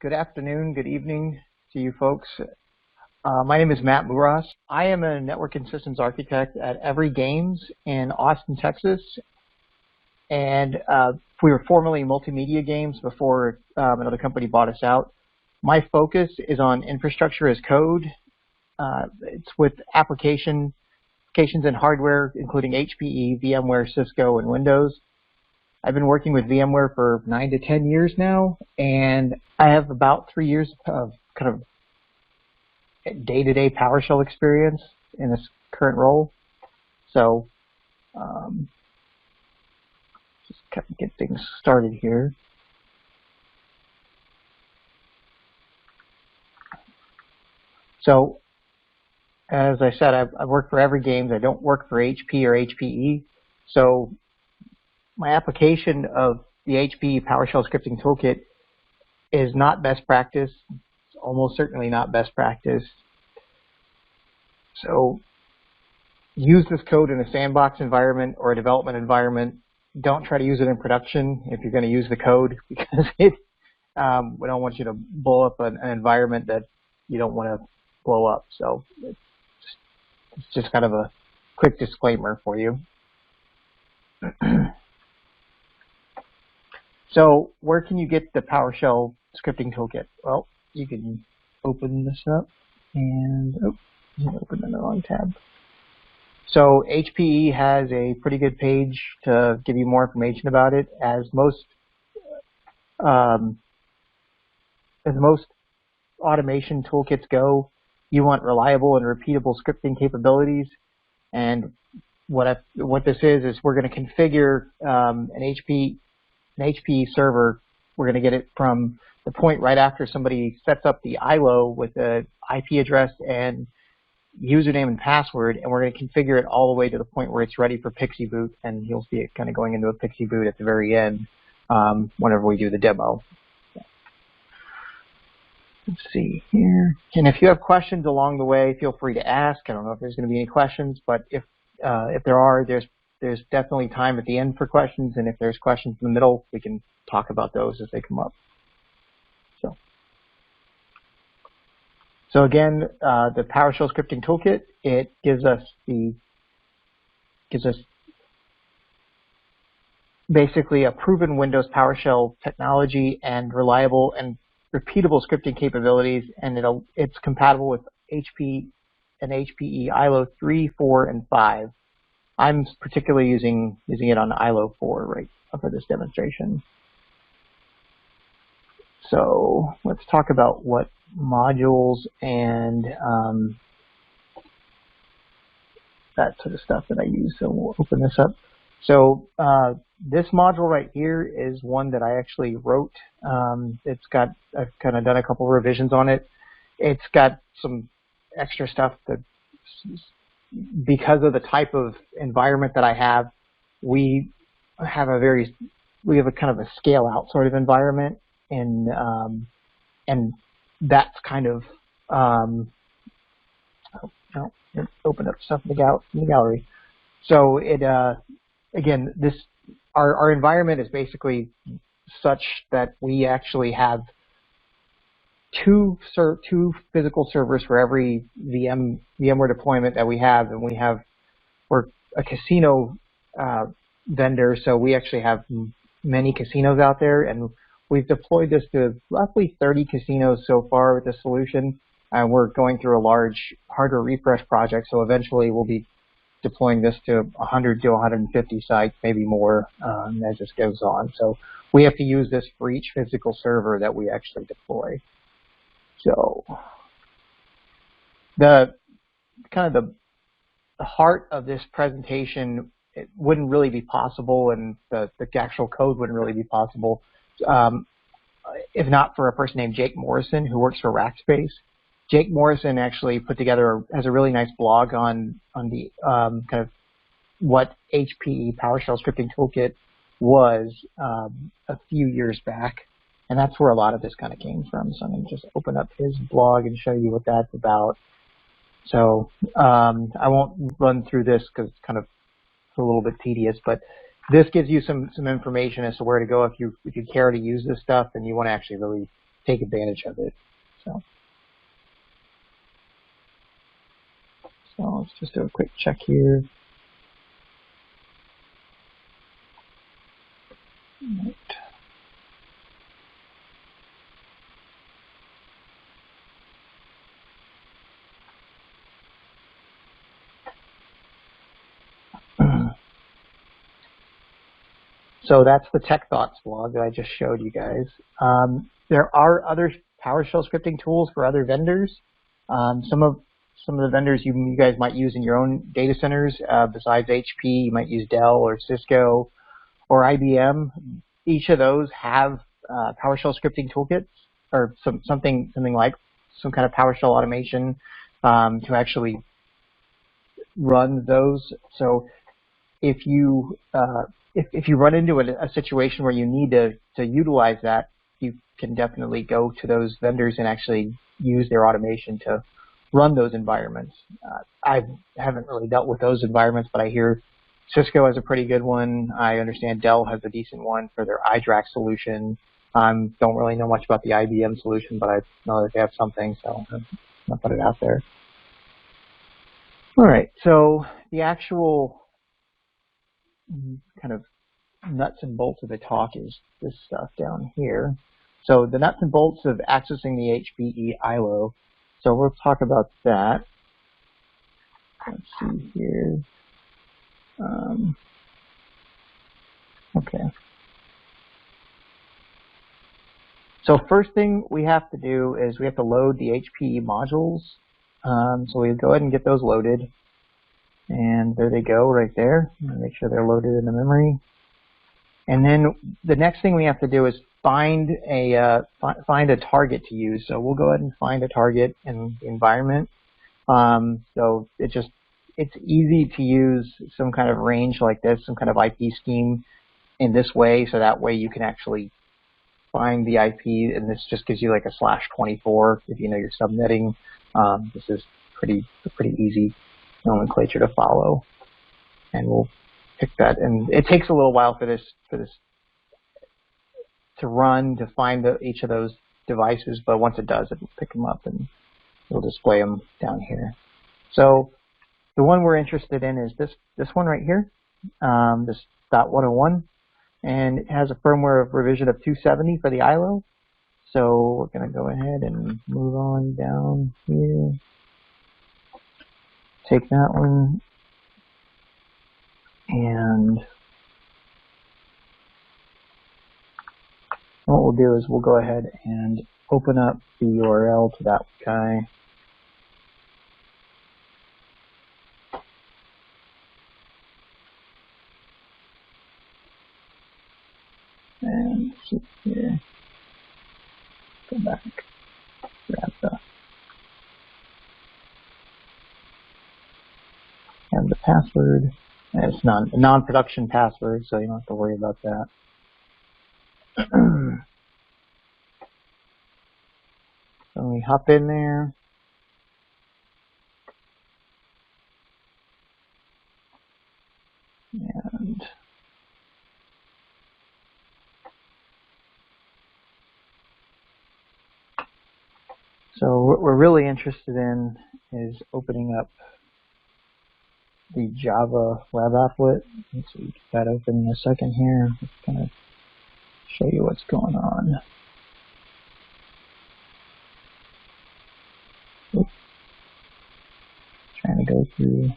Good afternoon, good evening to you folks. My name is Matt Muras. I am a network and systems architect at Every Games in Austin, Texas. And we were formerly Multimedia Games before another company bought us out. My focus is on infrastructure as code. It's with applications and hardware, including HPE, VMware, Cisco, and Windows. I've been working with VMware for 9 to 10 years now, and I have about 3 years of kind of day-to-day PowerShell experience in this current role. So just kind of get things started here. So as I said, I work for Every Games. I don't work for HP or HPE. So my application of the HPE PowerShell Scripting Toolkit is not best practice. It's almost certainly not best practice. So use this code in a sandbox environment or a development environment. Don't try to use it in production if you're going to use the code, because we don't want you to blow up an environment that you don't want to blow up. So it's just kind of a quick disclaimer for you. So where can you get the PowerShell Scripting Toolkit? Well, you can open this up and open in the wrong tab. So HPE has a pretty good page to give you more information about it. As most automation toolkits go, you want reliable and repeatable scripting capabilities. And what this is we're going to configure an HPE server. We're going to get it from the point right after somebody sets up the ILO with the IP address and username and password, and we're going to configure it all the way to the point where it's ready for Pixie boot, and you'll see it kind of going into a Pixie boot at the very end whenever we do the demo. Let's see here. And if you have questions along the way, feel free to ask. I don't know if there's going to be any questions, but if there are, there's definitely time at the end for questions, and if there's questions in the middle, we can talk about those as they come up. So again, the PowerShell Scripting Toolkit, it gives us basically a proven Windows PowerShell technology and reliable and repeatable scripting capabilities, and it's compatible with HP and HPE ILO 3, 4, and 5. I'm particularly using it on ILO 4 right for this demonstration. So let's talk about what modules and that sort of stuff that I use. So we'll open this up. So this module right here is one that I actually wrote. I've kind of done a couple revisions on it. It's got some extra stuff that, because of the type of environment that I have, we have a kind of a scale out sort of environment, and that's kind of it opened up stuff in the gallery. So it again, our environment is basically such that we actually have two physical servers for every VMware deployment that we have, and we're a casino vendor, so we actually have many casinos out there, and we've deployed this to roughly 30 casinos so far with this solution, and we're going through a large hardware refresh project, so eventually we'll be deploying this to 100 to 150 sites, maybe more, as this goes on. So we have to use this for each physical server that we actually deploy. So the heart of this presentation, it wouldn't really be possible, and the actual code wouldn't really be possible if not for a person named Jake Morrison, who works for Rackspace. Jake Morrison actually has a really nice blog on the kind of what HPE PowerShell Scripting Toolkit was a few years back, and that's where a lot of this kind of came from. So I'm going to just open up his blog and show you what that's about. So I won't run through this because it's kind of a little bit tedious, but this gives you some information as to where to go if you care to use this stuff and you want to actually really take advantage of it. So let's just do a quick check here. Right. So that's the Tech Thoughts blog that I just showed you guys. There are other PowerShell scripting tools for other vendors. Some of the vendors you guys might use in your own data centers, besides HP, you might use Dell or Cisco or IBM. Each of those have PowerShell scripting toolkits, or something like some kind of PowerShell automation to actually run those. So if you run into a situation where you need to utilize that, you can definitely go to those vendors and actually use their automation to run those environments. I haven't really dealt with those environments, but I hear Cisco has a pretty good one. I understand Dell has a decent one for their iDRAC solution. Don't really know much about the IBM solution, but I know that they have something, so I'll put it out there. All right, so the actual kind of nuts and bolts of the talk is this stuff down here. So the nuts and bolts of accessing the HPE ILO. So we'll talk about that. Let's see here. Okay. So first thing we have to do is we have to load the HPE modules. So we go ahead and get those loaded. And there they go right there. Make sure they're loaded in the memory. And then the next thing we have to do is find a target to use. So we'll go ahead and find a target in the environment. So it's easy to use some kind of range like this, some kind of IP scheme in this way. So that way you can actually find the IP, and this just gives you like a /24 if you know your subnetting. This is pretty easy nomenclature to follow, and we'll pick that. And it takes a little while for this to run to find each of those devices, but once it does, it'll pick them up and it'll display them down here. So the one we're interested in is this one right here, this .101, and it has a firmware revision of 270 for the ILO. So we're going to go ahead and move on down here. Take that one, and what we'll do is we'll go ahead and open up the URL to that guy. And see here, go back, grab the password. And it's a non-production password, so you don't have to worry about that. So we hop in there. And so what we're really interested in is opening up the Java web applet. So we get that open in a second here. Just kind of show you what's going on. Oops. Trying to go through.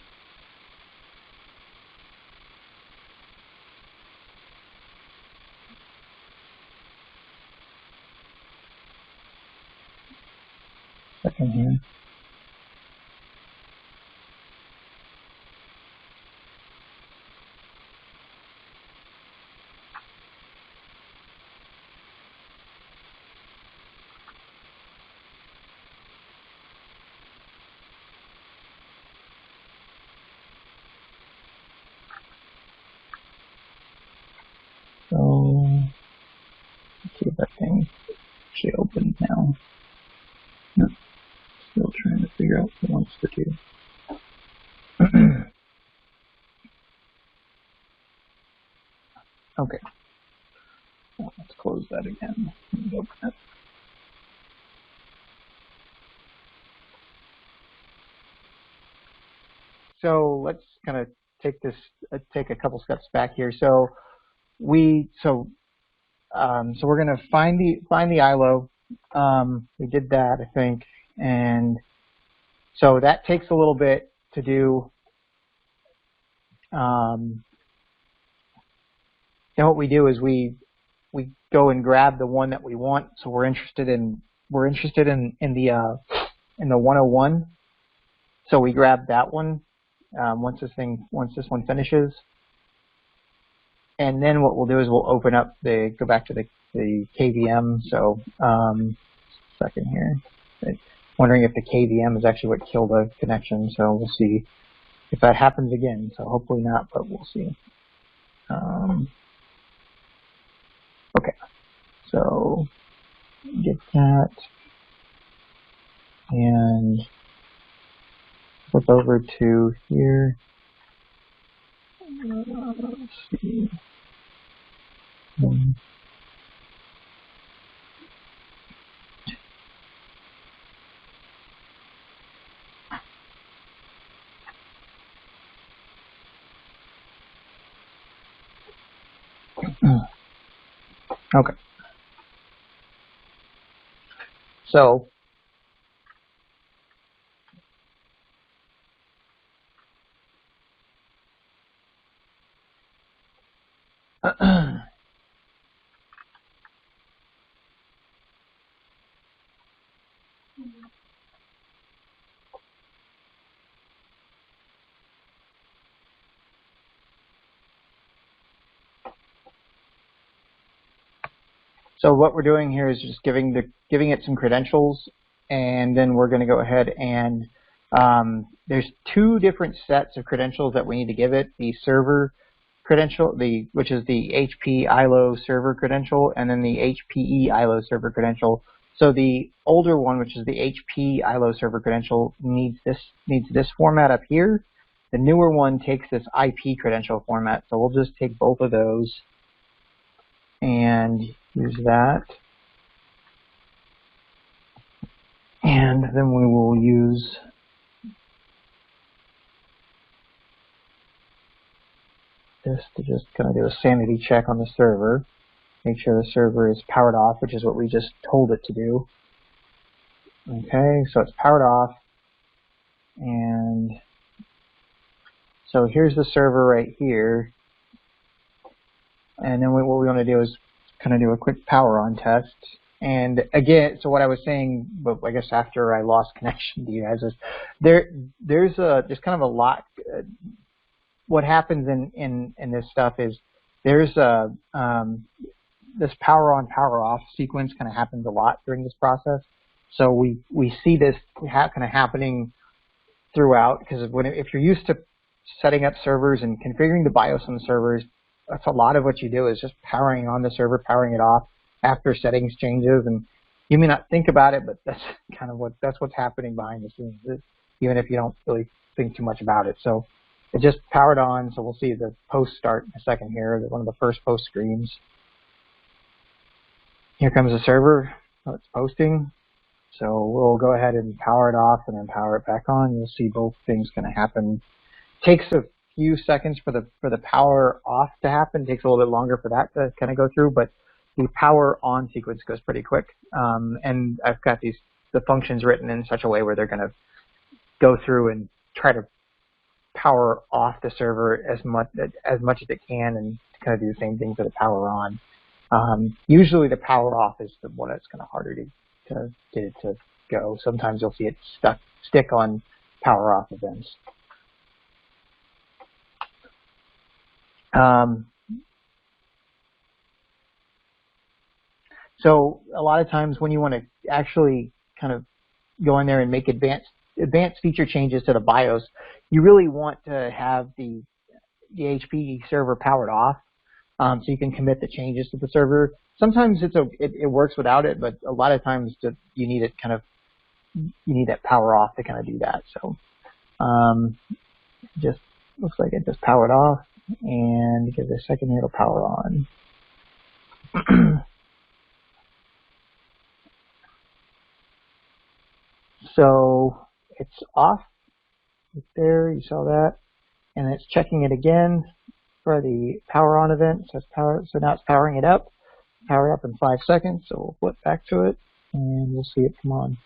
Second here. So let's see if that thing actually opened now. No, still trying to figure out what it wants to do. Okay. Well, let's close that again and open it. so let's kind of take a couple steps back here. So we're going to find the ILO. We did that, I think, and so that takes a little bit to do. Then what we do is we go and grab the one that we want. So we're interested in the 101. So we grab that one once this one finishes, and then what we'll do is we'll open up go back to the KVM. So second here, wondering if the KVM is actually what killed the connection. So we'll see if that happens again. So hopefully not, but we'll see. Okay, so get that and flip over to here. Let's see. Okay. So so what we're doing here is just giving it some credentials, and then we're going to go ahead and there's two different sets of credentials that we need to give it: the server credential, which is the HP ILO server credential, and then the HPE ILO server credential. So the older one, which is the HP ILO server credential, needs this format up here. The newer one takes this IP credential format. So we'll just take both of those and use that. And then we will use this to just kind of do a sanity check on the server. Make sure the server is powered off, which is what we just told it to do. Okay, so it's powered off. And so here's the server right here. And then what we want to do is kind of do a quick power on test. And again, so what I was saying, but I guess after I lost connection to you guys, is there's kind of a lot. What happens in this stuff is there's this power on, power off sequence kind of happens a lot during this process. So we see this kind of happening throughout, because if you're used to setting up servers and configuring the BIOS on the servers, that's a lot of what you do is just powering on the server, powering it off after settings changes, and you may not think about it, but that's kind of what's happening behind the scenes, even if you don't really think too much about it. So it just powered on, so we'll see the post start in a second here, one of the first post screens. Here comes the server, oh, it's posting. So we'll go ahead and power it off and then power it back on. You'll see both things going to happen. Takes a few seconds for the power off to happen. Takes a little bit longer for that to kind of go through, but the power on sequence goes pretty quick. And I've got the functions written in such a way where they're going to go through and try to power off the server as much as it can, and kind of do the same thing for the power on. Usually the power off is the one that's kind of harder to get it to go. Sometimes you'll see it stick on power off events. So a lot of times when you want to actually kind of go in there and make advanced feature changes to the BIOS, you really want to have the HPE server powered off, so you can commit the changes to the server. Sometimes it works without it, but a lot of times you need that power off to kind of do that. So just looks like it just powered off, and give it a second here, it'll power on. So it's off, right there, you saw that. And it's checking it again for the power on event. So, so now it's powering it up. Power up in 5 seconds. So we'll flip back to it and we'll see it come on.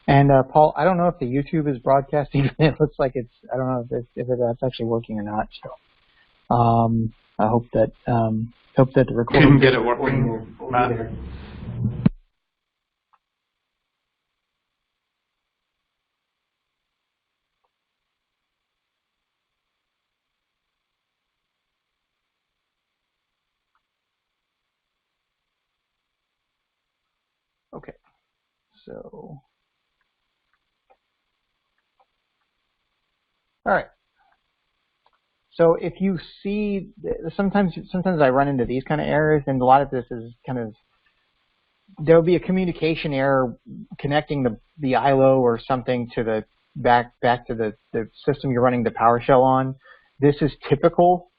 And Paul, I don't know if the YouTube is broadcasting. It looks like it's. I don't know if that's actually working or not. So I hope that the recording can get it working, Matt. Okay, so all right. So if you see, sometimes I run into these kind of errors, and a lot of this is kind of, there'll be a communication error connecting the ILO or something to the back to the system you're running the PowerShell on. This is typical.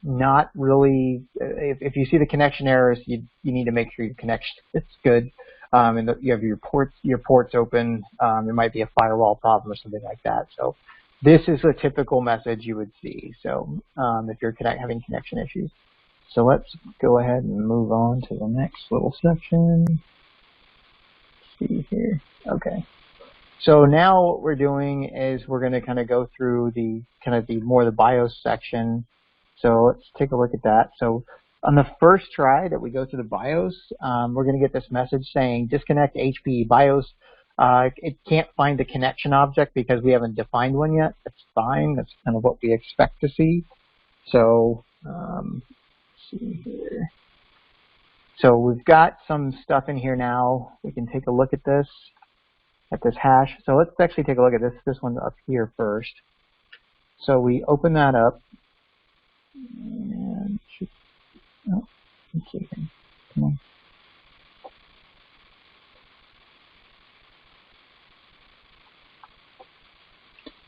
Not really. If you see the connection errors, you need to make sure your connection is good, and you have your ports open. There might be a firewall problem or something like that. So this is a typical message you would see. So if you're having connection issues. So let's go ahead and move on to the next little section. Let's see here. Okay. So now what we're doing is we're going to kind of go through the more the BIOS section. So let's take a look at that. So on the first try that we go to the BIOS, we're going to get this message saying disconnect HPE BIOS. It can't find the connection object because we haven't defined one yet. That's fine. That's kind of what we expect to see. So let's see here. So we've got some stuff in here now. We can take a look at this hash. So let's actually take a look at this one up here first. So we open that up. And let's see here. Come on.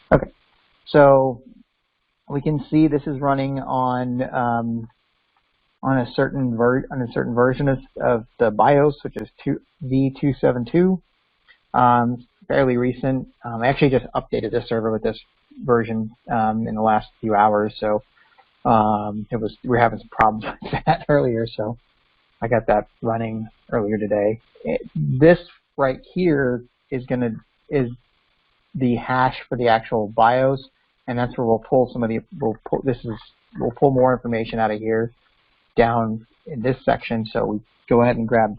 Okay, so we can see this is running on a certain version of the BIOS, which is V272. Fairly recent. I actually just updated this server with this version in the last few hours, so we were having some problems with that earlier, so I got that running earlier today. This right here is the hash for the actual BIOS, and that's where we'll pull some of the we'll pull more information out of here down in this section. So we go ahead and grab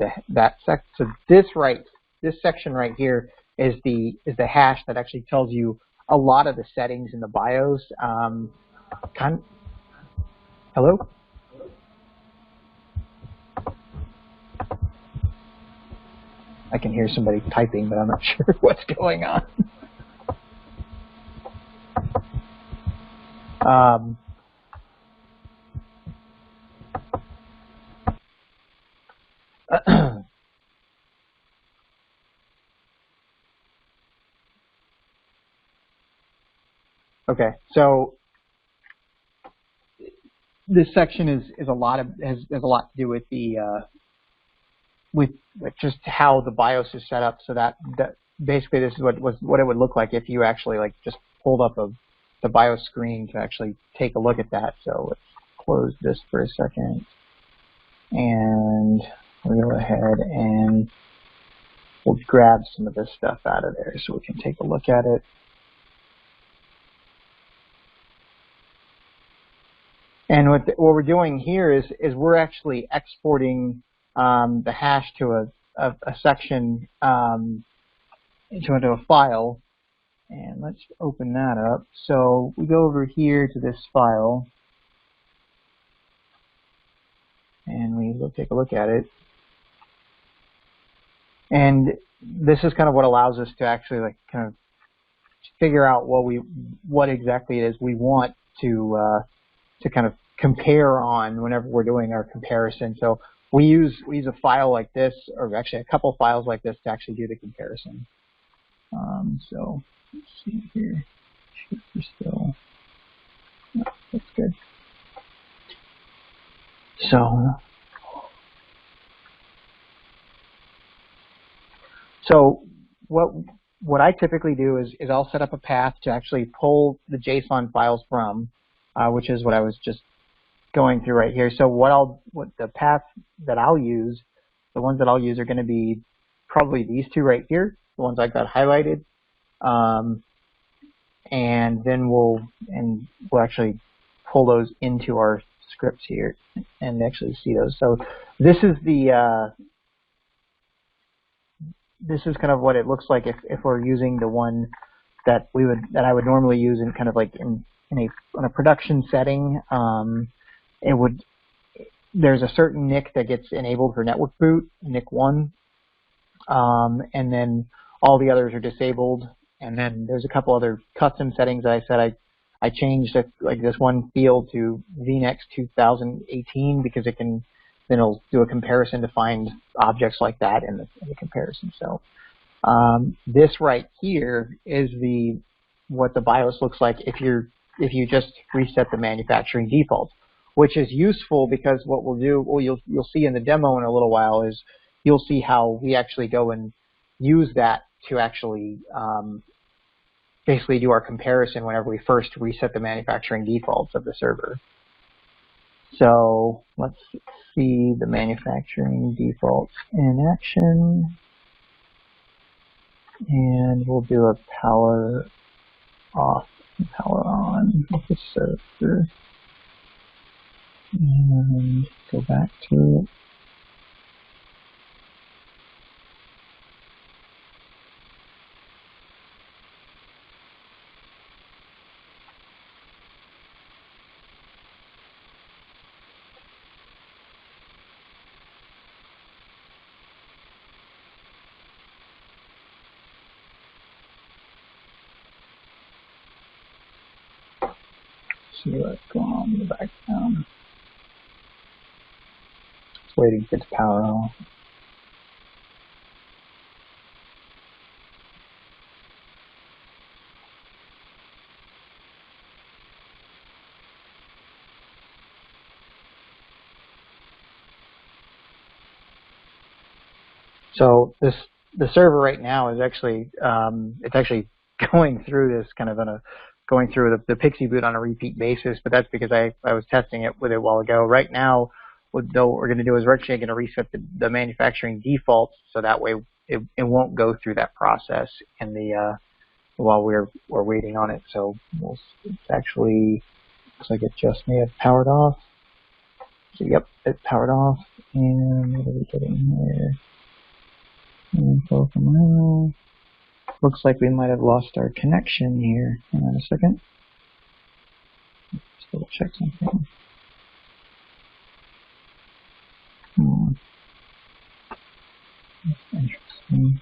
so this section right here is the hash that actually tells you a lot of the settings in the BIOS. Hello? I can hear somebody typing, but I'm not sure what's going on. Okay, so this section has a lot to do with with just how the BIOS is set up. So that basically this is what it would look like if you actually just pulled up the BIOS screen to actually take a look at that. So let's close this for a second, and we'll go ahead and we'll grab some of this stuff out of there so we can take a look at it. And what we're doing here is we're actually exporting the hash to a section into a file. And let's open that up. So we go over here to this file, and we take a look at it. And this is kind of what allows us to actually kind of figure out what exactly it is we want to kind of compare on whenever we're doing our comparison. So we use a file like this, or actually a couple files like this to actually do the comparison. So let's see here. Shoot for still. No, that's good. So what I typically do is I'll set up a path to actually pull the JSON files from, which is what I was just going through right here. So what the path that I'll use, the ones that I'll use are going to be probably these two right here, the ones I got highlighted, and then we'll actually pull those into our scripts here and actually see those. So this is the this is kind of what it looks like if we're using the one that I would normally use in kind of like in a production setting. There's a certain NIC that gets enabled for network boot, NIC 1, and then all the others are disabled. And then there's a couple other custom settings that I said I changed like this one field to VNext 2018 because then it'll do a comparison to find objects like that in the comparison. So this right here is what the BIOS looks like if you just reset the manufacturing defaults, which is useful because what we'll do, you'll see in the demo in a little while, is you'll see how we actually go and use that to actually basically do our comparison whenever we first reset the manufacturing defaults of the server. So let's see the manufacturing defaults in action. And we'll do a power off and power on with the server. And go back to it. See what's going on in the background. It's waiting for it to power off. So the server right now is actually it's actually going through this kind of going through the Pixie boot on a repeat basis, but that's because I was testing it with it a while ago. Right now, what we're going to do is we're actually going to reset the manufacturing defaults, so that way it won't go through that process in the while we're waiting on it. So it's actually looks like it just may have powered off. So yep, it powered off, and what are we getting here? Info from Muras. Looks like we might have lost our connection here. Hang on a second. Let's double check something. That's interesting.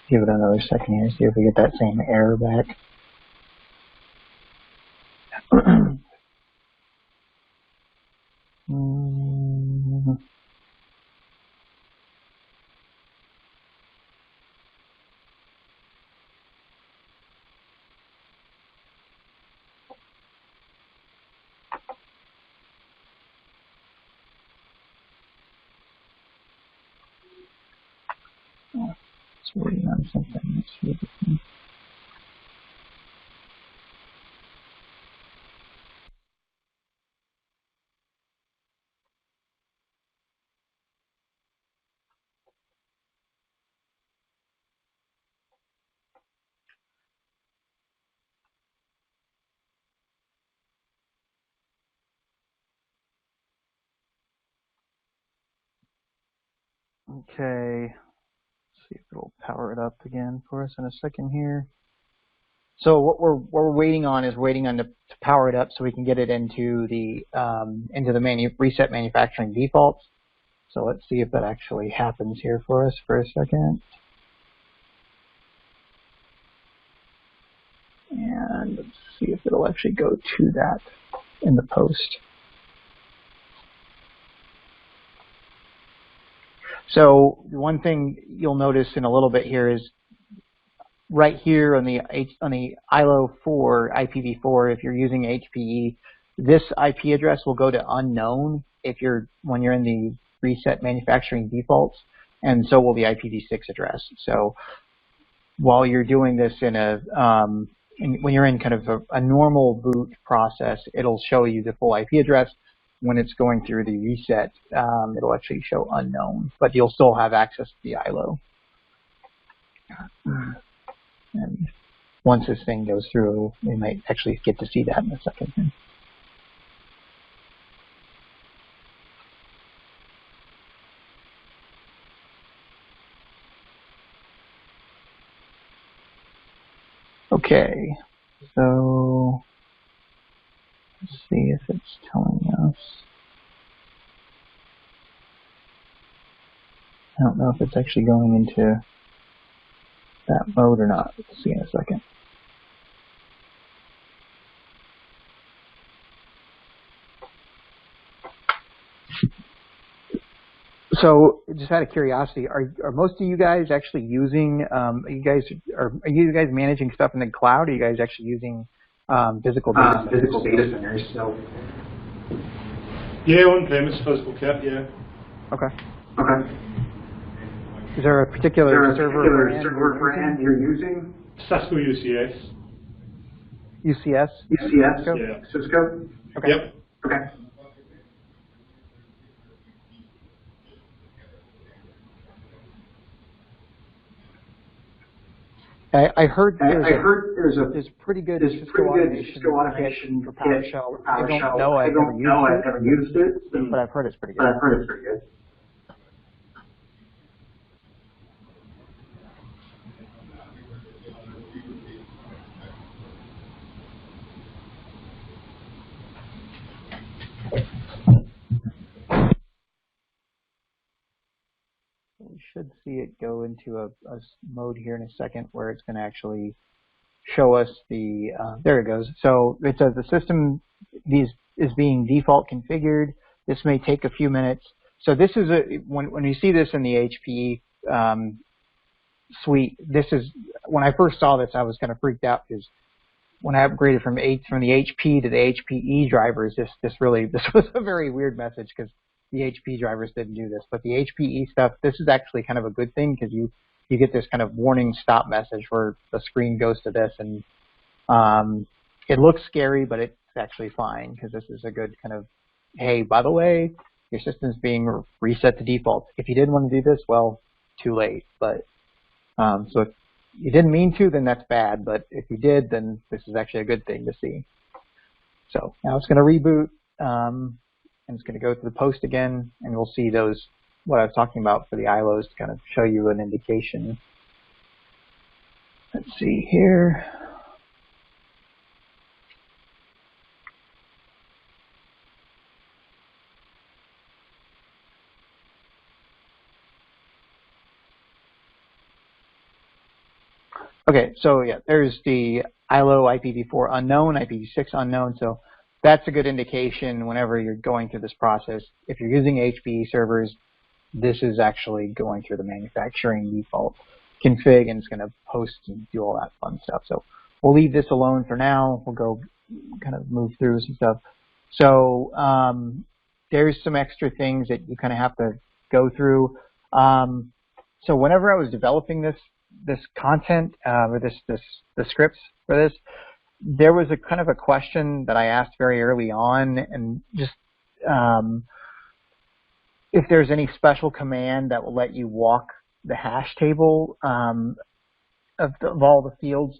Give it another second here, see if we get that same error back. It's waiting on something. Let's see if it can. Okay. Let's see if it'll power it up again for us in a second here. So what we're waiting on is to power it up so we can get it into the reset manufacturing defaults. So let's see if that actually happens here for us for a second. And let's see if it'll actually go to that in the post. So one thing you'll notice in a little bit here is right here on the ILO 4, IPv4, if you're using HPE, this IP address will go to unknown when you're in the reset manufacturing defaults, and so will the IPv6 address. So while you're doing this when you're in kind of a normal boot process, it'll show you the full IP address. When it's going through the reset, it'll actually show unknown, but you'll still have access to the ILO. And once this thing goes through, we might actually get to see that in a second. Okay, so let's see if it's telling us. I don't know if it's actually going into that mode or not. Let's see in a second. So, just out of curiosity, are most of you guys actually using? Are you guys managing stuff in the cloud? Or are you guys actually using physical data centers? Physical data centers. So. Yeah, on-premise physical kit. Yeah. Okay. Okay. Is there a particular server brand you're using? Cisco UCS. UCS? UCS? Cisco? Yeah. Cisco? Okay. Yep. Okay. I heard there's pretty good Cisco automation for PowerShell. I don't know. I've never used it, but I've heard it's pretty good. We should see it go into a mode here in a second where it's going to actually show us the, there it goes. So it says the system is being default configured. This may take a few minutes. So this is when you see this in the HPE suite, this is, when I first saw this, I was kind of freaked out because when I upgraded from the HP to the HPE drivers, this was a very weird message because the HP drivers didn't do this, but the HPE stuff, this is actually kind of a good thing because you get this kind of warning stop message where the screen goes to this, and it looks scary, but it's actually fine because this is a good kind of, hey, by the way, your system's being reset to default. If you didn't want to do this, well, too late. But so if you didn't mean to, then that's bad. But if you did, then this is actually a good thing to see. So now it's going to reboot. And it's going to go to the post again, and we'll see what I was talking about for the ILOs to kind of show you an indication. Let's see here. Okay, so yeah, there's the ILO IPv4 unknown, IPv6 unknown. So that's a good indication whenever you're going through this process. If you're using HPE servers, this is actually going through the manufacturing default config, and it's going to post and do all that fun stuff. So we'll leave this alone for now. We'll go kind of move through some stuff. So there's some extra things that you kind of have to go through. So whenever I was developing this content or the scripts for this, there was a kind of a question that I asked very early on, and just if there's any special command that will let you walk the hash table of all the fields.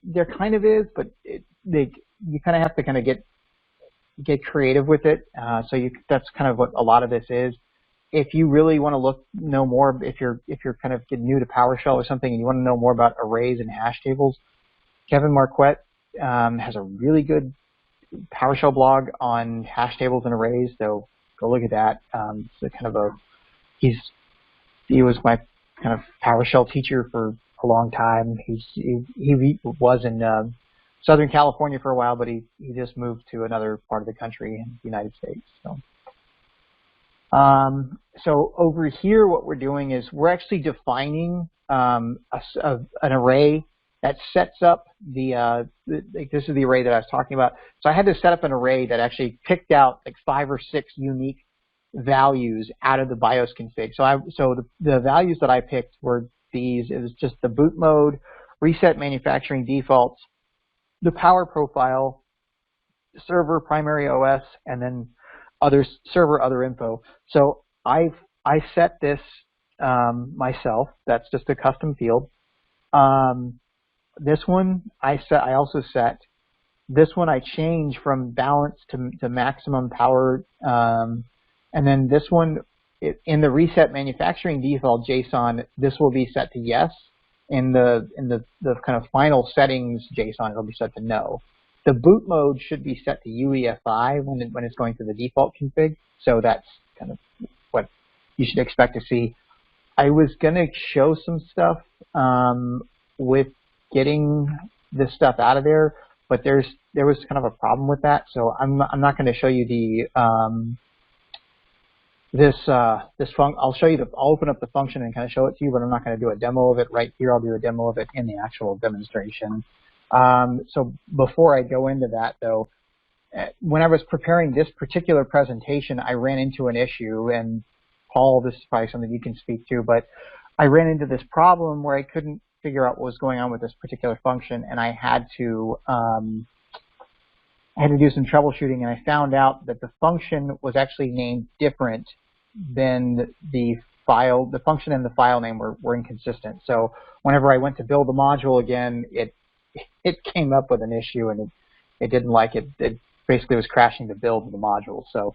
There kind of is, but you kind of have to kind of get creative with it. So that's kind of what a lot of this is. If you really want to know more, if you're kind of getting new to PowerShell or something, and you want to know more about arrays and hash tables, Kevin Marquette has a really good PowerShell blog on hash tables and arrays, so go look at that. It's kind of he was my kind of PowerShell teacher for a long time. He was in Southern California for a while, but he just moved to another part of the country in the United States. So over here, what we're doing is we're actually defining an array that sets up this is the array that I was talking about. So I had to set up an array that actually picked out like 5 or 6 unique values out of the BIOS config. So the values that I picked were these. It was just the boot mode, reset manufacturing defaults, the power profile, server primary OS, and then server other info. So I set this myself. That's just a custom field. This one I also set. This one I change from balance to maximum power, and then this one in the reset manufacturing default JSON, this will be set to yes. In the kind of final settings JSON, it'll be set to no. The boot mode should be set to UEFI when it's going to the default config. So that's kind of what you should expect to see. I was going to show some stuff with getting this stuff out of there, but there was kind of a problem with that. So I'm not going to show you the I'll show you I'll open up the function and kind of show it to you, but I'm not going to do a demo of it right here. I'll do a demo of it in the actual demonstration. So before I go into that, though, when I was preparing this particular presentation, I ran into an issue, and Paul, this is probably something you can speak to, but I ran into this problem where I couldn't figure out what was going on with this particular function, and I had to do some troubleshooting, and I found out that the function was actually named different than the function and the file name were inconsistent. So whenever I went to build the module again, it came up with an issue, and it didn't like it. It basically was crashing the build of the module. So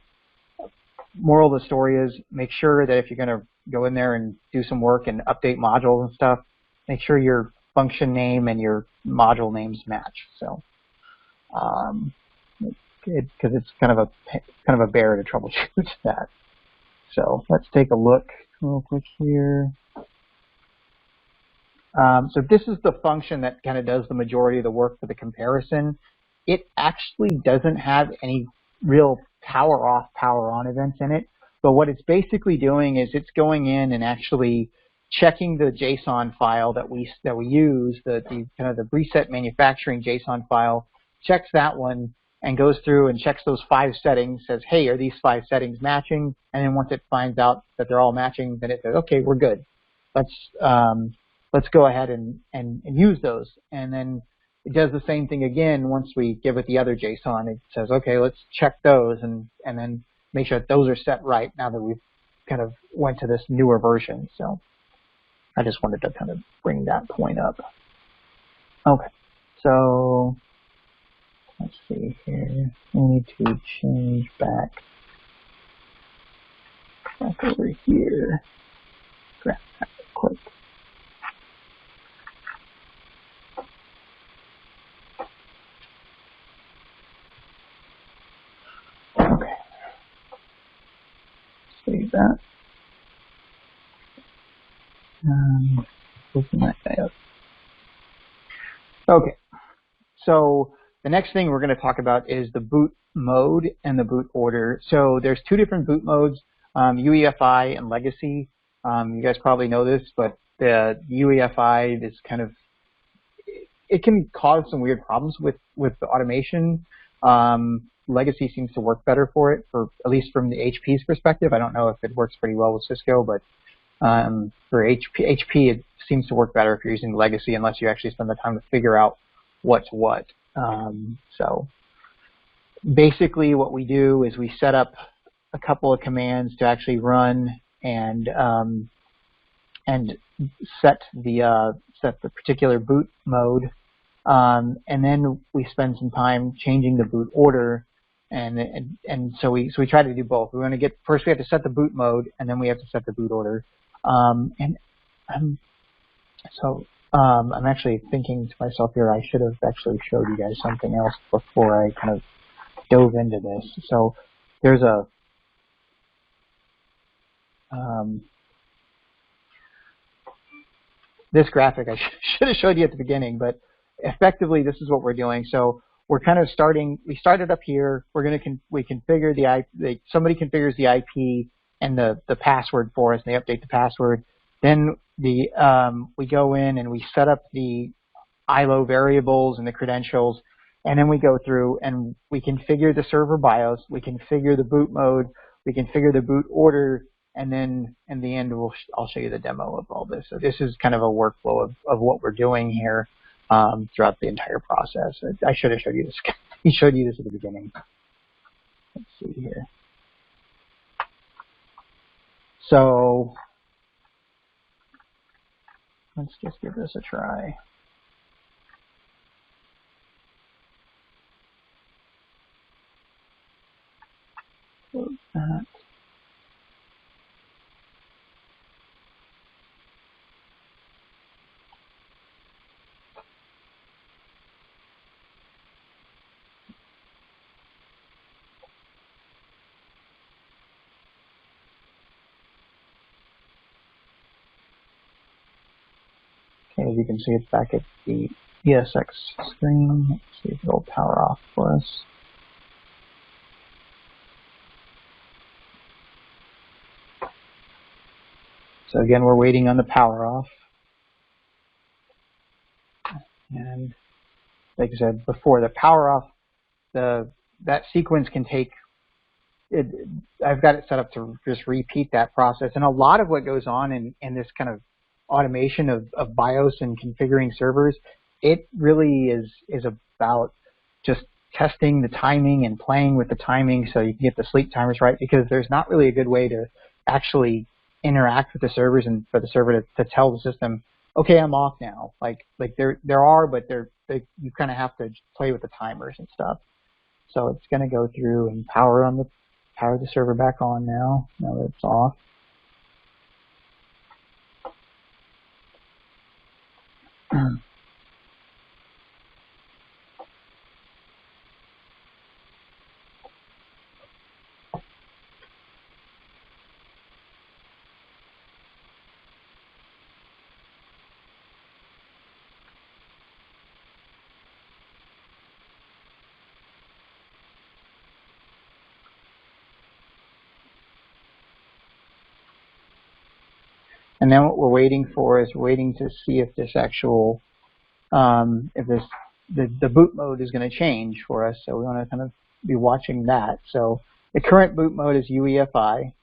moral of the story is make sure that if you're going to go in there and do some work and update modules and stuff, make sure your function name and your module names match. So because it's kind of a bear to troubleshoot that. So let's take a look real quick here. So this is the function that kind of does the majority of the work for the comparison. It actually doesn't have any real power off, power on events in it. But what it's basically doing is it's going in and actually checking the JSON file that we use, the kind of the reset manufacturing JSON file, checks that one and goes through and checks those 5 settings, says, hey, are these 5 settings matching? And then once it finds out that they're all matching, then it says, okay, we're good. Let's go ahead and use those. And then it does the same thing again once we give it the other JSON. It says, okay, let's check those and then make sure that those are set right now that we've kind of went to this newer version. So I just wanted to kind of bring that point up. Okay, so let's see here. We need to change back over here. Grab that real quick. Okay. Save that. Open that guy up. Okay. So the next thing we're going to talk about is the boot mode and the boot order. So there's 2 different boot modes, UEFI and legacy. You guys probably know this, but the UEFI is kind of, it can cause some weird problems with the automation. Legacy seems to work better for it, at least from the HP's perspective. I don't know if it works pretty well with Cisco, but for HP, it seems to work better if you're using legacy, unless you actually spend the time to figure out what's what. So basically what we do is we set up a couple of commands to actually run and set the particular boot mode, and then we spend some time changing the boot order, and so we try to do both. We want to first we have to set the boot mode, and then we have to set the boot order. I'm actually thinking to myself here, I should have actually showed you guys something else before I kind of dove into this. So there's a this graphic I should have showed you at the beginning, but effectively this is what we're doing. So we're kind of we started up here. We configure the IP, somebody configures the IP and the password for us, and they update the password. Then we go in and we set up the ILO variables and the credentials, and then we go through and we configure the server BIOS, we configure the boot mode, we configure the boot order, and then in the end I'll show you the demo of all this. So this is kind of a workflow of what we're doing here throughout the entire process. I should have showed you this. He showed you this at the beginning. Let's see here. So let's just give this a try. Close that. Okay, as you can see, it's back at the ESX screen. Let's see if it'll power off for us. So again, we're waiting on the power off. And like I said before, the power off, that sequence can take, I've got it set up to just repeat that process. And a lot of what goes on in this kind of automation of BIOS and configuring servers, it really is about just testing the timing and playing with the timing so you can get the sleep timers right, because there's not really a good way to actually interact with the servers and for the server to tell the system, okay, I'm off now. Like there are, but you kind of have to play with the timers and stuff. So it's going to go through and power the server back on now that it's off. And then what we're waiting for is we're waiting to see if this actual, the boot mode is going to change for us. So we want to kind of be watching that. So the current boot mode is UEFI,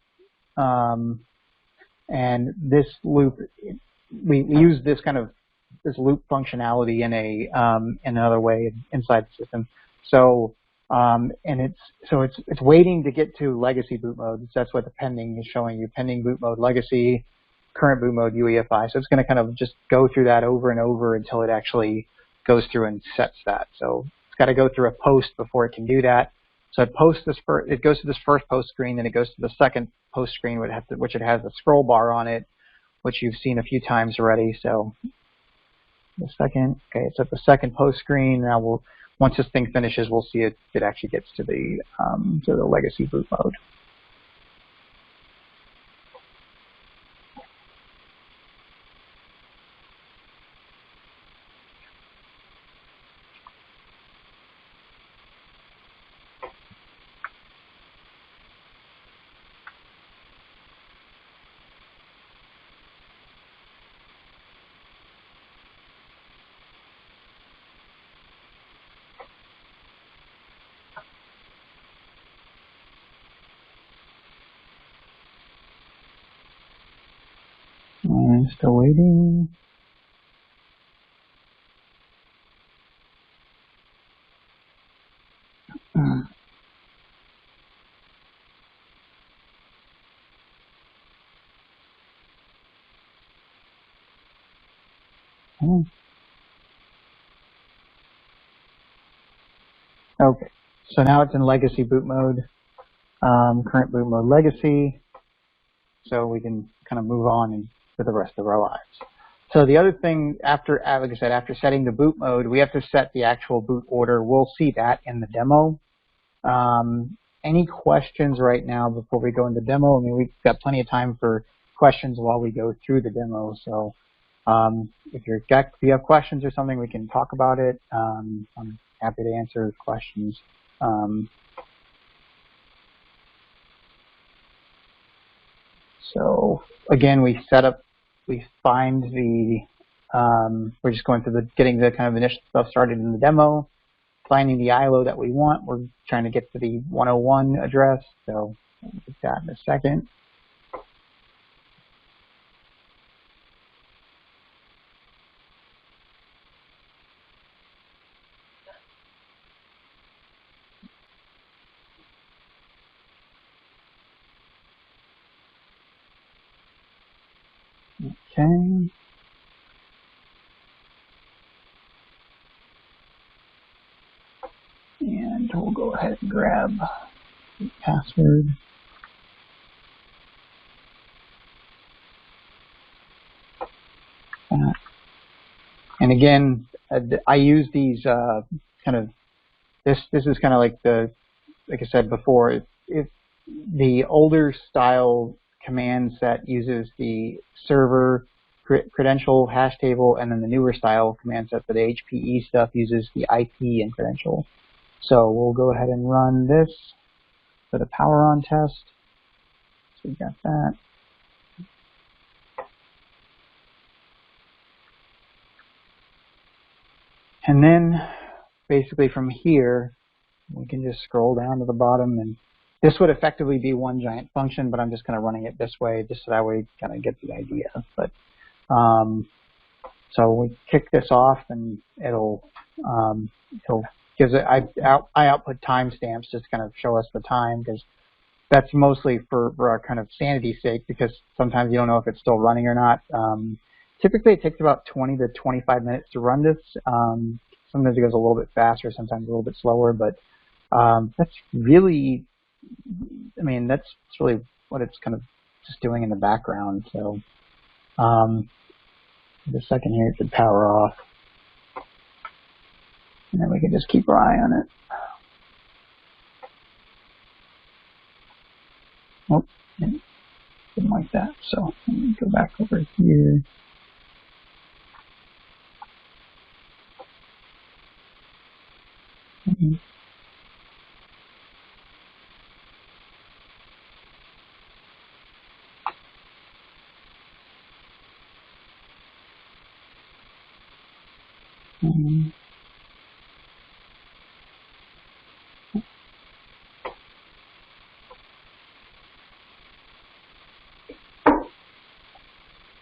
and this loop, we use this kind of loop functionality in another way inside the system. So it's waiting to get to legacy boot mode. That's what the pending is showing you: pending boot mode legacy, current boot mode UEFI. So it's going to kind of just go through that over and over until it actually goes through and sets that. So it's got to go through a post before it can do that. So it goes to this first post screen, then it goes to the second post screen, which it has a scroll bar on it, which you've seen a few times already. So the second, okay, it's at the second post screen. Now once this thing finishes, we'll see it actually gets to the legacy boot mode. I'm still waiting. Okay, so now it's in legacy boot mode, current boot mode legacy, so we can kind of move on for the rest of our lives. So the other thing, after, like I said, after setting the boot mode, we have to set the actual boot order. We'll see that in the demo. Any questions right now before we go into the demo? I mean, we've got plenty of time for questions while we go through the demo. So if you have questions or something, we can talk about it. I'm happy to answer questions. So again, we find the, we're just going through getting the kind of initial stuff started in the demo, finding the ILO that we want. We're trying to get to the 101 address, so we'll get that in a second. Okay. And we'll go ahead and grab the password. And again, I use these kind of, this is kind of like like I said before, if the older style command set uses the server credential hash table, and then the newer style command set for the HPE stuff uses the IP and credential. So we'll go ahead and run this for the power on test. So we got that. And then basically from here, we can just scroll down to the bottom, and this would effectively be one giant function, but I'm just kind of running it this way, just so that way you kind of get the idea. But so we kick this off, and it'll gives it. I output timestamps just to kind of show us the time, because that's mostly for our kind of sanity's sake, because sometimes you don't know if it's still running or not. Typically, it takes about 20 to 25 minutes to run this. Sometimes it goes a little bit faster, sometimes a little bit slower, but that's really, I mean, that's really what it's kind of just doing in the background. So the second here, it should power off. And then we can just keep our eye on it. Oh, didn't like that. So let me go back over here.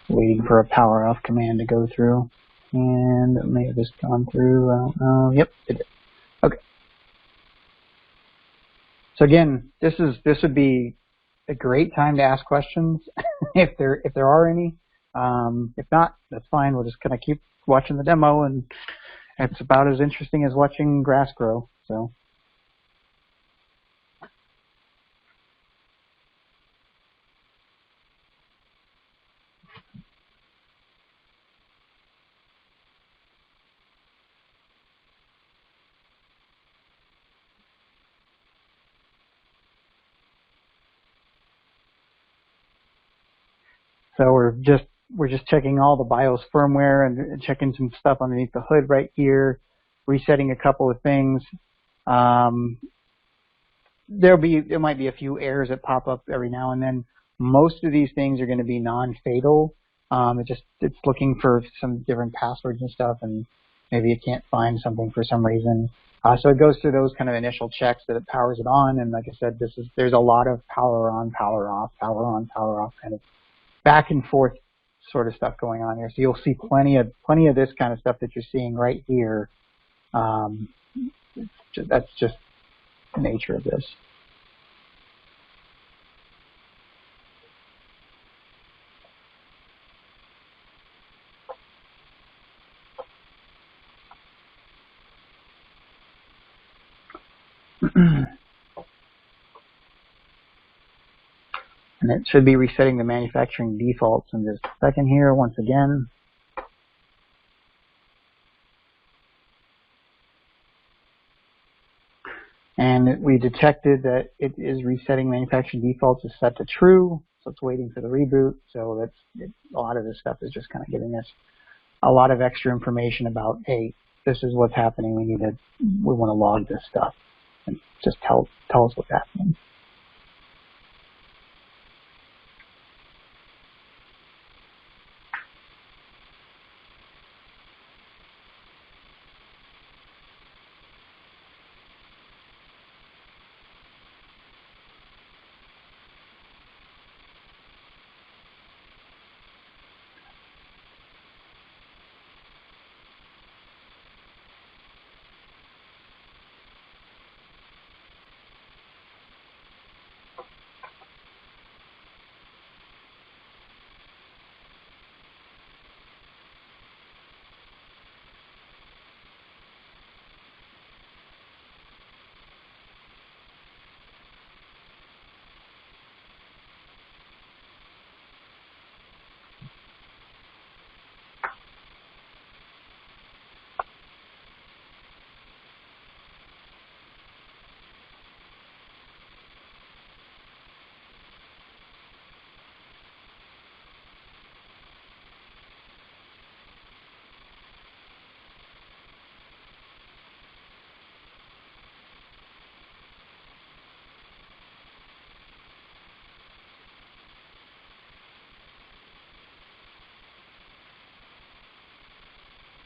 Waiting for a power off command to go through, and it may have just gone through. Yep, it did. Okay. So again, this would be a great time to ask questions if there are any. If not, that's fine. We'll just kind of keep watching the demo, and it's about as interesting as watching grass grow. So. So we're just checking all the BIOS firmware and checking some stuff underneath the hood right here, resetting a couple of things. There might be a few errors that pop up every now and then. Most of these things are going to be non-fatal. It's looking for some different passwords and stuff, and maybe it can't find something for some reason. So it goes through those kind of initial checks that it powers it on, and like I said, there's a lot of power on, power off, power on, power off kind of back and forth sort of stuff going on here. So you'll see plenty of this kind of stuff that you're seeing right here. That's just the nature of this. And it should be resetting the manufacturing defaults in just a second here once again. And we detected that it is resetting manufacturing defaults is set to true, so it's waiting for the reboot. So a lot of this stuff is just kind of giving us a lot of extra information about, hey, this is what's happening. We want to log this stuff and just tell us what's happening.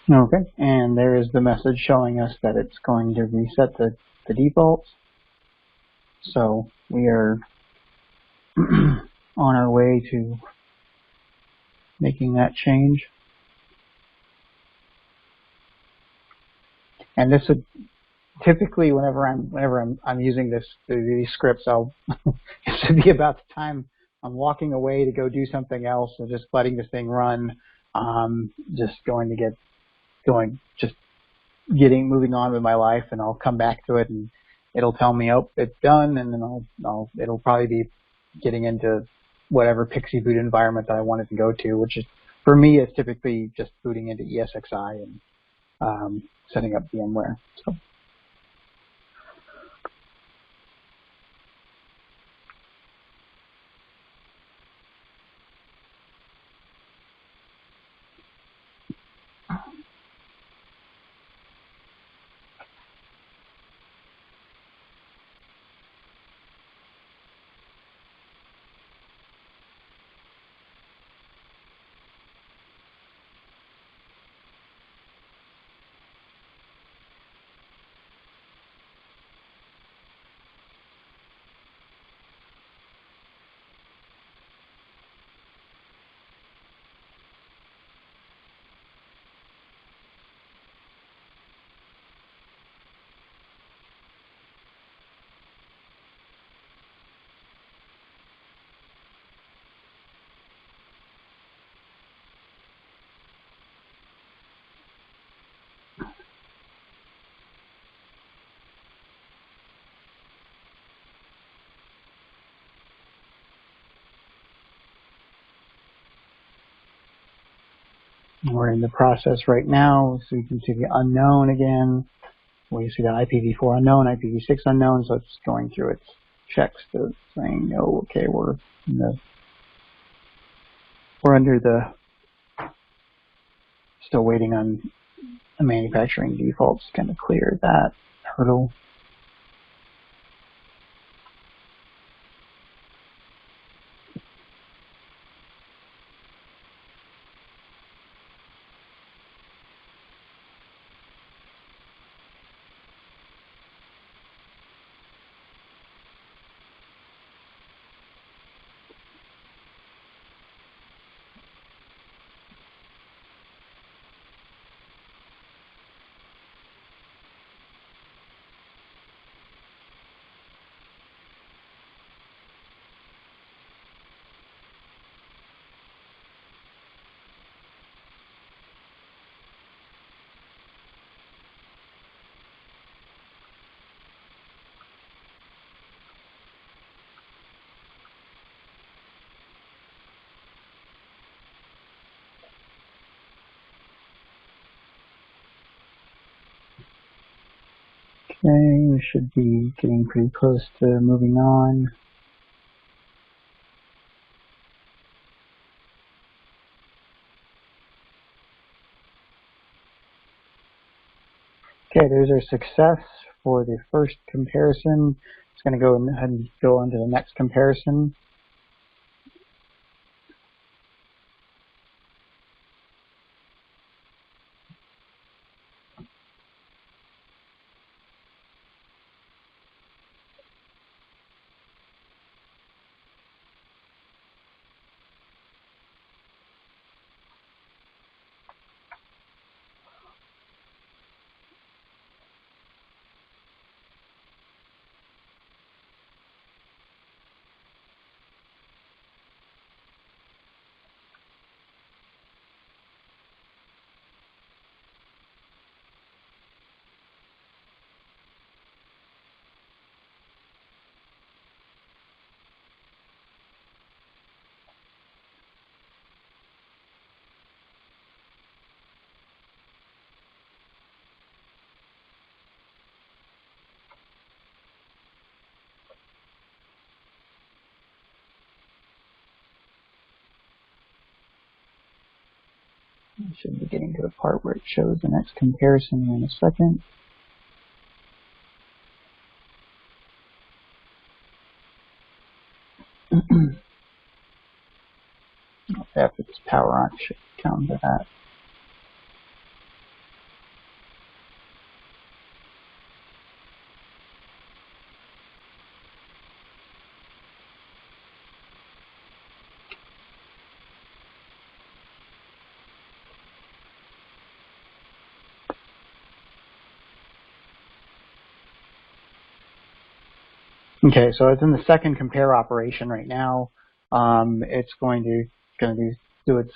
Okay, and there is the message showing us that it's going to reset the defaults. So we are on our way to making that change. And this would typically, whenever I'm using these scripts, it should be about the time I'm walking away to go do something else and just letting this thing run. Moving on with my life, and I'll come back to it and it'll tell me, oh, it's done, and then it'll probably be getting into whatever Pixie boot environment that I wanted to go to, which is, for me, is typically just booting into ESXi and setting up VMware. So. We're in the process right now, so you can see the unknown again. We see the IPv4 unknown, IPv6 unknown, so it's going through its checks to saying, oh, okay, we're under the, still waiting on the manufacturing defaults to kind of clear that hurdle. Okay, we should be getting pretty close to moving on. Okay, there's our success for the first comparison. It's going to go ahead and go on to the next comparison. We should be getting to the part where it shows the next comparison in a second. After this power on, should come to that. Okay, so it's in the second compare operation right now. It's going to do its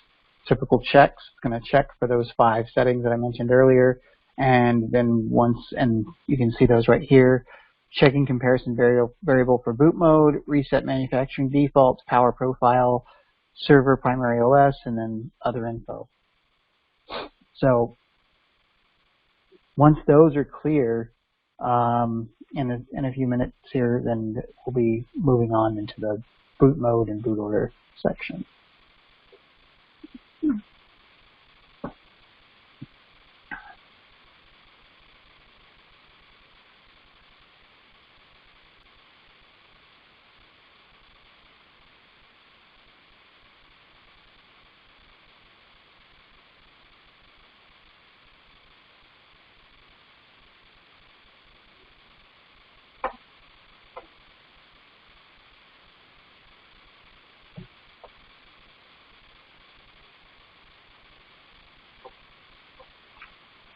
typical checks. It's going to check for those 5 settings that I mentioned earlier, and then and you can see those right here. Checking comparison variable for boot mode, reset manufacturing defaults, power profile, server primary OS, and then other info. So once those are clear, in a few minutes here, then we'll be moving on into the boot mode and boot order section.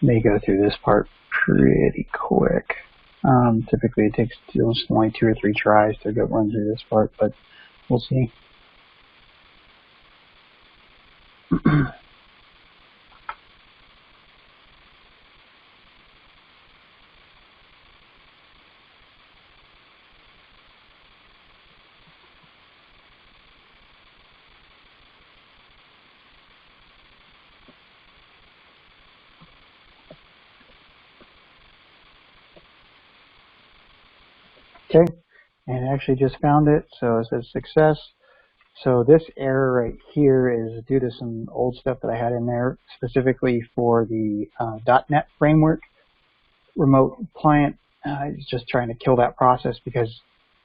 May go through this part pretty quick. Typically it takes just only 2 or 3 tries to go run through this part, but we'll see. Okay, and I actually just found it, so it says success. So this error right here is due to some old stuff that I had in there, specifically for the .NET framework remote client. It's just trying to kill that process because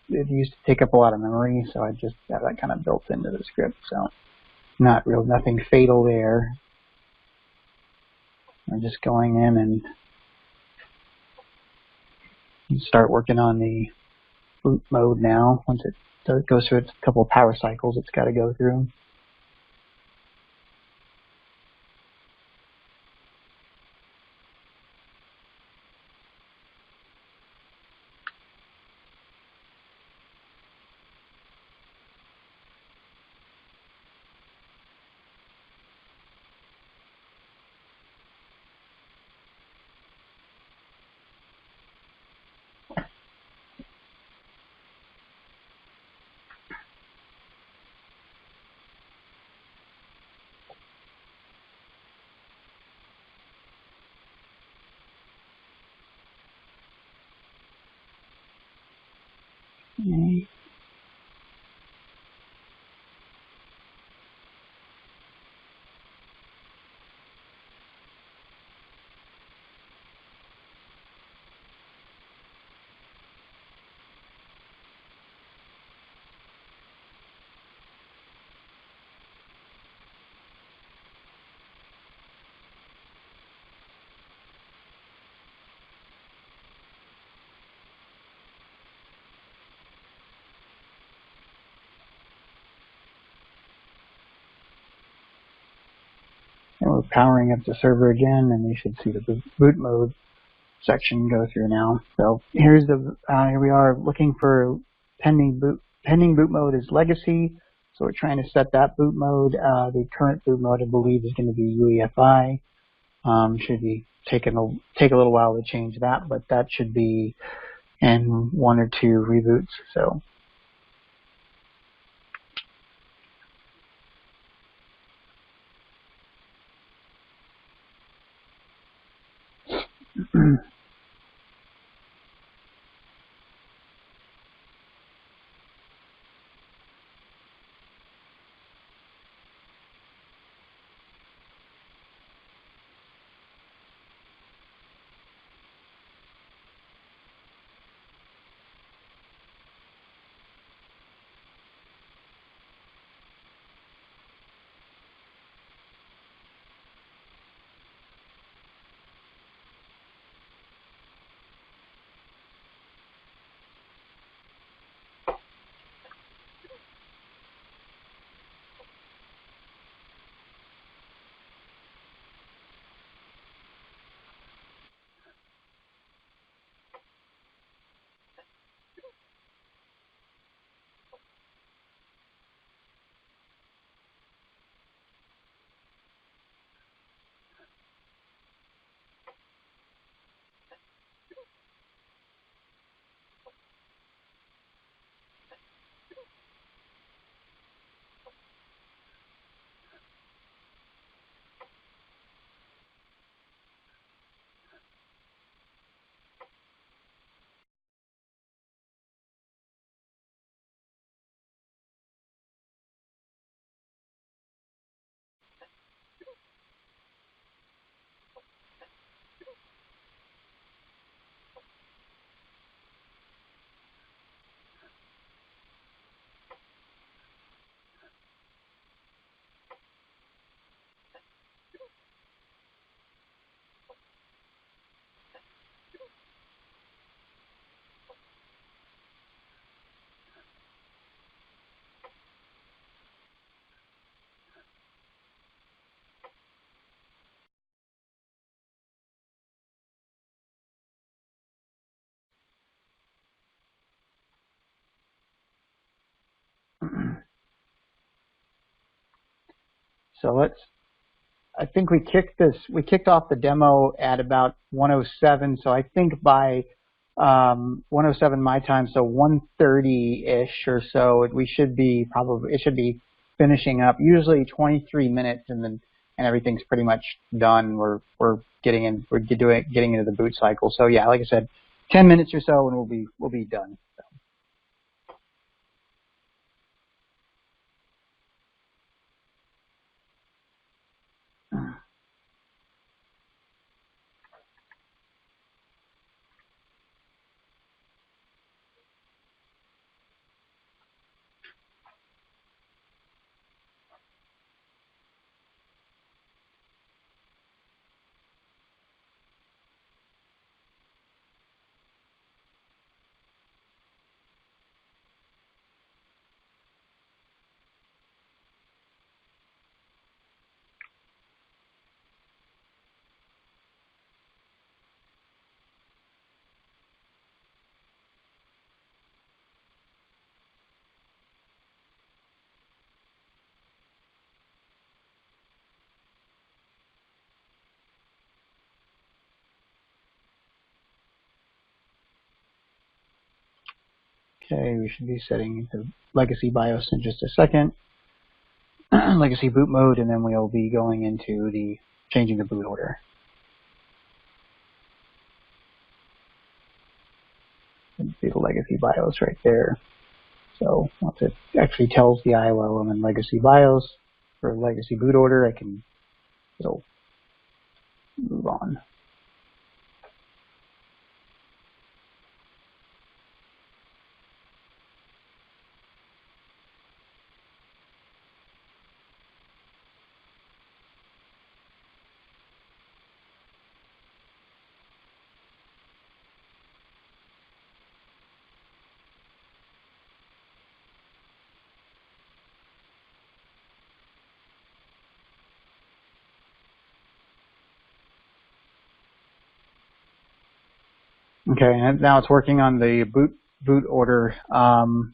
it used to take up a lot of memory, so I just have that kind of built into the script. So nothing fatal there. I'm just going in and start working on the boot mode now. Once it goes through its couple of power cycles, it's got to go through. Okay. And we're powering up the server again, and you should see the boot mode section go through now. So here's the here we are looking for pending boot. Pending boot mode is legacy, so we're trying to set that boot mode. The current boot mode, I believe, is going to be UEFI. Should be take a little while to change that, but that should be in 1 or 2 reboots. So. So I think we kicked off the demo at about 107. So I think by 107 my time, so 1:30-ish or so, it should be finishing up. Usually 23 minutes, and everything's pretty much done. We're getting into the boot cycle. So yeah, like I said, 10 minutes or so, and we'll be done. So. Okay, we should be setting the legacy BIOS in just a second. Legacy boot mode, and then we'll be going into changing the boot order. see the legacy BIOS right there. So once it actually tells the IOL I'm in legacy BIOS or legacy boot order, it'll move on. Okay, and now it's working on the boot order. Sounds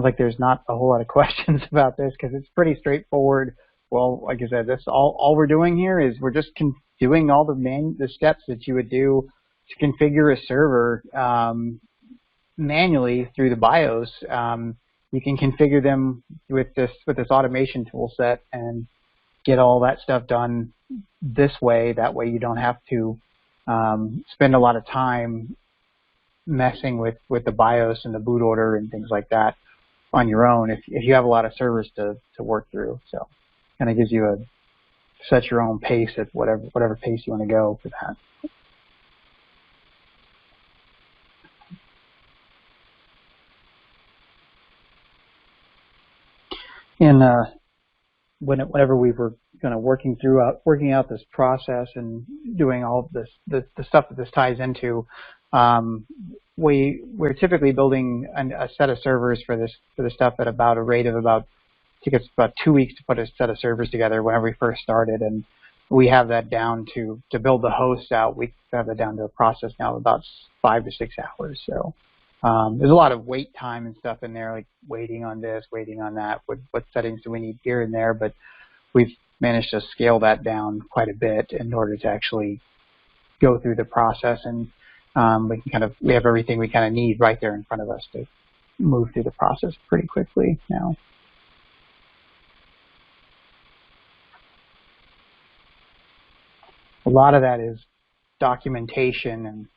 like there's not a whole lot of questions about this because it's pretty straightforward. Well, like I said, this all we're doing here is we're just doing all the steps that you would do to configure a server manually through the BIOS. You can configure them with this automation tool set and get all that stuff done this way. That way you don't have to spend a lot of time messing with the BIOS and the boot order and things like that on your own if you have a lot of servers to work through. So kind of gives you set your own pace at whatever pace you want to go for that. And whenever we were kind of working out this process and doing all of the stuff that this ties into, we're typically building a set of servers for this stuff at about a rate of it takes us about 2 weeks to put a set of servers together whenever we first started, and we have that down to build the hosts out. We have that down to a process now of about 5 to 6 hours. So there's a lot of wait time and stuff in there, like waiting on this, waiting on that. What settings do we need here and there? But we've managed to scale that down quite a bit in order to actually go through the process, and we have everything we kind of need right there in front of us to move through the process pretty quickly now. A lot of that is documentation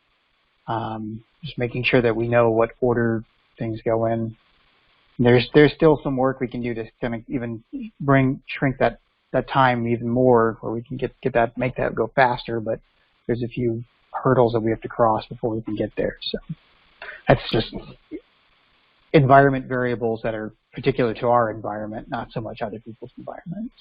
and just making sure that we know what order things go in. There's still some work we can do to kind of even shrink that time even more, where we can make that go faster. But there's a few hurdles that we have to cross before we can get there. So that's just environment variables that are particular to our environment, not so much other people's environments.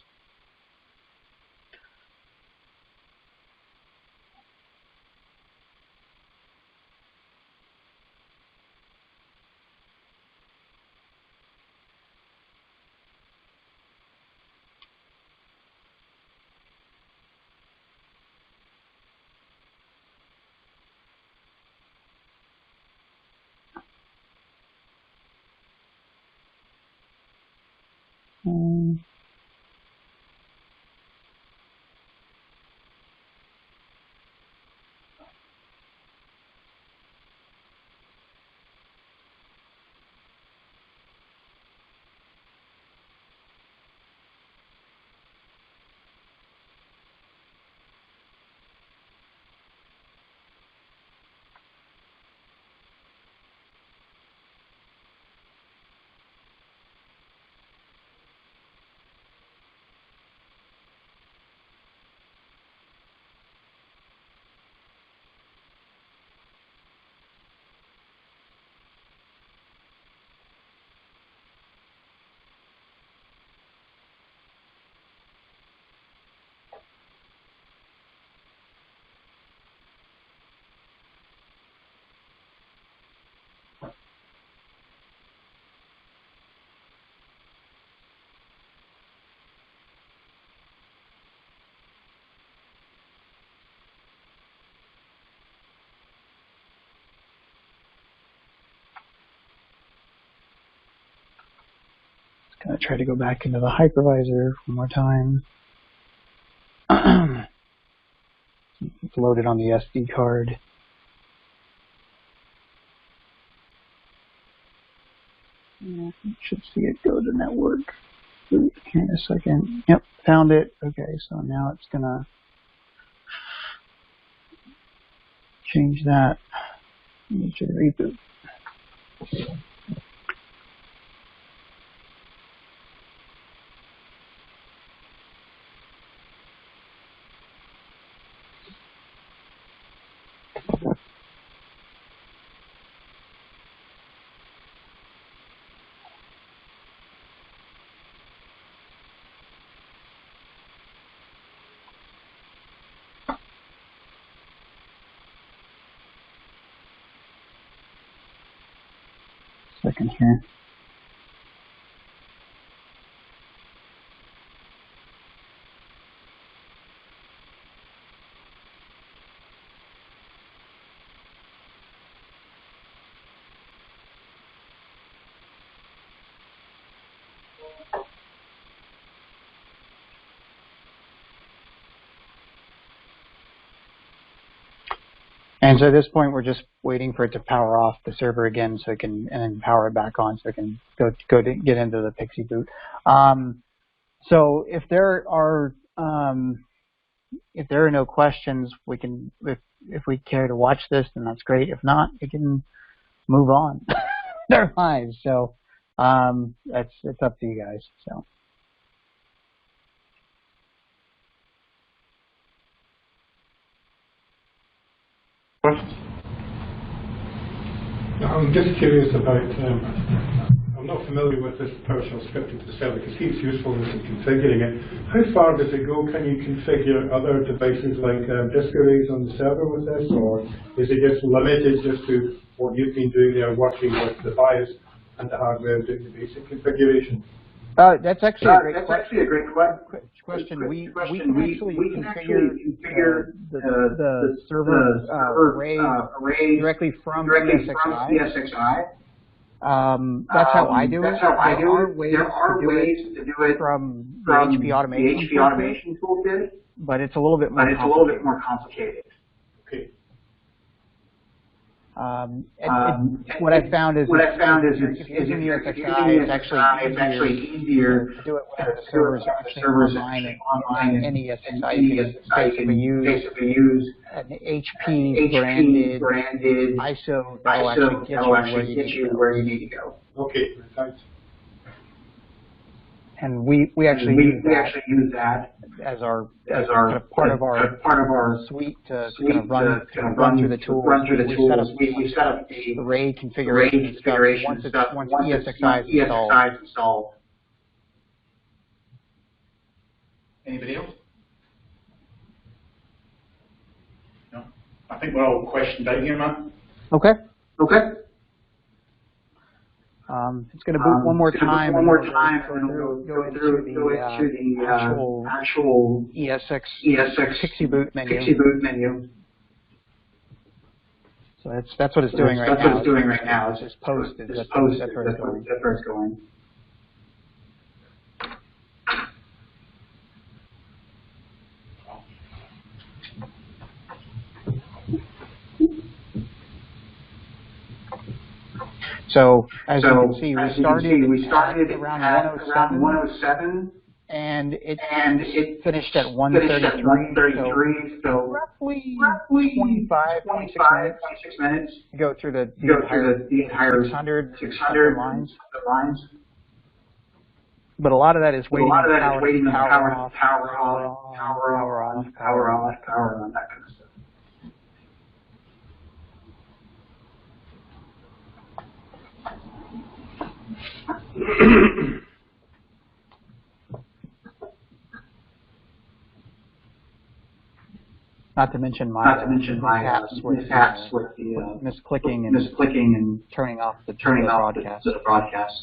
Going to try to go back into the hypervisor one more time. It's loaded on the SD card. Yeah, you should see it go to network. Here in a second. Yep, found it. Okay, so now it's going to change that. It should reboot. Second here. And so at this point, we're just waiting for it to power off the server again, so it can, and then power it back on, so it can go to get into the Pixie boot. So if there are no questions, we can, if we care to watch this, then that's great. If not, we can move on their lives. So it's up to you guys. So. I'm just curious about, I'm not familiar with this PowerShell scripting to the server. I can see its usefulness in configuring it. How far does it go? Can you configure other devices like disk arrays on the server with this, or is it just limited just to what you've been doing there, working with the BIOS and the hardware, doing the basic configuration? That's actually a great question. We can actually configure the server array directly from ESXi. That's how I do it. There are ways to do it from the HP Automation Toolkit, but it's a little bit more complicated. Okay. What I found is if you're using ESXi, it's actually easier to do it when the servers are actually online and ESXi. You can basically use an HP branded ISO that'll actually get you where you need to go. Okay, thanks. And we actually use that as our kind of part of our suite to kind of run through the tools. We set up the array configuration stuff once ESXi is installed. Anybody else? No. I think we're all questioned out here, Matt. Okay. It's going to boot one more time, and we'll go into the actual ESX Pixie boot menu. So that's what it's doing right now. It's just posted. That's where it's going. So as you can see, we started around 107, and it finished at 133. So roughly 25, 26 minutes to go through the entire 600 lines. But a lot of that is waiting on power off, power on, that kind of stuff. Not to mention my mishaps with the misclicking and turning off the broadcast.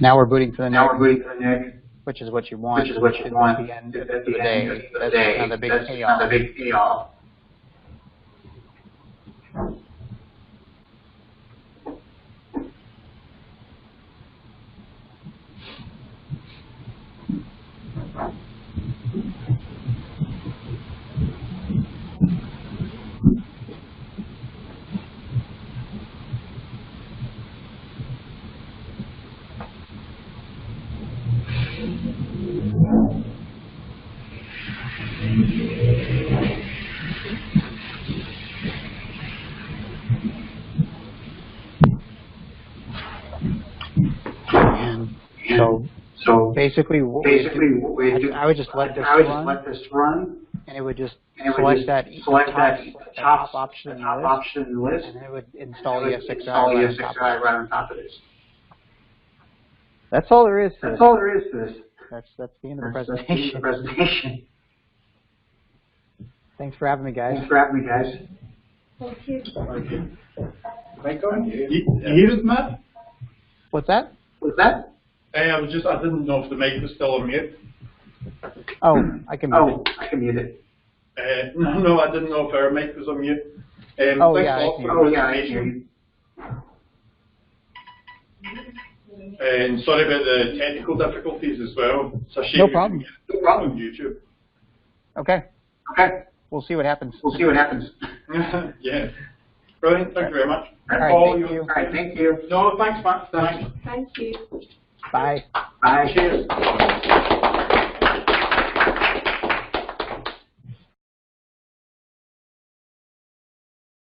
Now we're booting for the Now NIC, we're booting for the NIC, which is what you want. which is what you want at the end of at the day. That's kind of the big That's payoff. kind of the big payoff. And so basically what we do, I would just let this run, and it would just select that top option in the list, and then it would install ESXi right on top of this. That's all there is to this. That's the end of the presentation. Thanks for having me, guys. Thank you. Mic on? You hear it, Matt? What's that? I didn't know if the mic was still on mute. Oh, I can mute it. No, I didn't know if our mic was on mute. Oh, thanks yeah, a lot for the presentation. And sorry about the technical difficulties as well. It's a shame. No problem. On YouTube. Okay. We'll see what happens. Yeah. Brilliant. Thank you very much. All right, Thank you. No, thanks, Matt. Thanks. Thank you. Bye. Cheers.